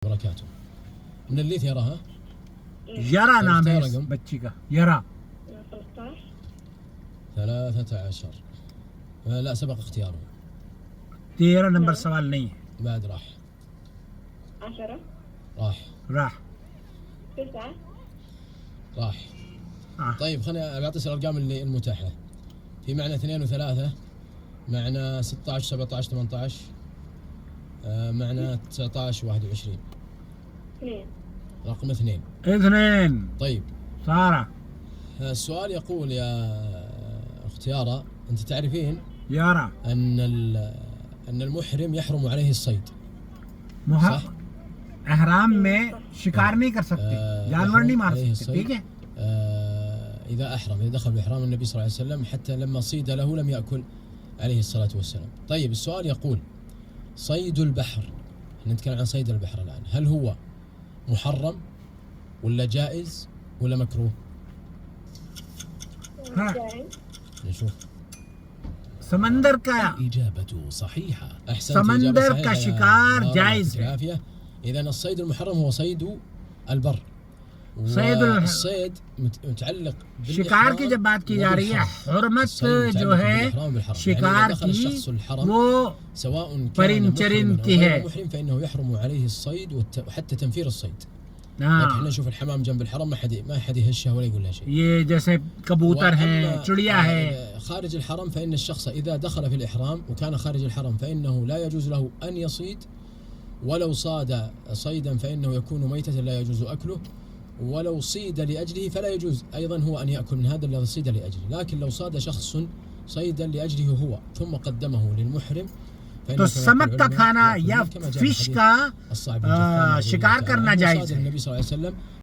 بركاته من الليث يراها यरा नाम है रकम बच्ची का यरा 13 لا سبق اختياره 13 नंबर सवाल नहीं है بعد راح 10 راح 9 راح طيب خليني بعطيك الارقام اللي المتاحه في معنى 2 و3 معنى 16 17 18 معنى 19 21 2 رقم 2 اثنين طيب سارة السؤال يقول يا اختيارة انت تعرفين يارا ان المحرم يحرم عليه الصيد صح؟ احرام में शिकार नहीं कर सकते जानवर नहीं मार عليه सकते الصيد. ठीक है إذا دخل بإحرام النبي صلى الله عليه وسلم حتى لما صيد له لم يأكل عليه الصلاة والسلام. طيب السؤال يقول صيد البحر، نتكلم عن صيد البحر الآن، هل هو محرم ولا جائز ولا مكروه؟ ها. جائز. نشوف. समंदर का الإجابة صحيحة. أحسنت समंदर إجابة का صحيحة. शिकार الله जायज يعطيك है العافية. إذا الصيد المحرم هو صيد البر. صيد الصيد متعلق शिकार की जब बात की जा रही है हुर्मत जो है शिकार की वो سواء كان परिंचरिन की है محرم فإنه يحرم عليه الصيد وحتى تنفير الصيد. لكن احنا نشوف الحمام جنب الحرم ما حد يهشه ولا يقول له شيء. ये जैसे कबूतर है चिड़िया है خارج الحرم فإن الشخص إذا دخل في الإحرام وكان خارج الحرم فإنه لا يجوز له أن يصيد، ولو صاد صيدا فإنه يكون ميتة لا يجوز أكله، ولو صيد لأجله فلا يجوز أيضا هو أن يأكل من هذا الذي صيد لأجله. لكن لو صاد شخص صيدا لأجله هو ثم قدمه للمحرم तो समक का खाना या फिश का शिकार करना जायज है। النبي صلى الله عليه وسلم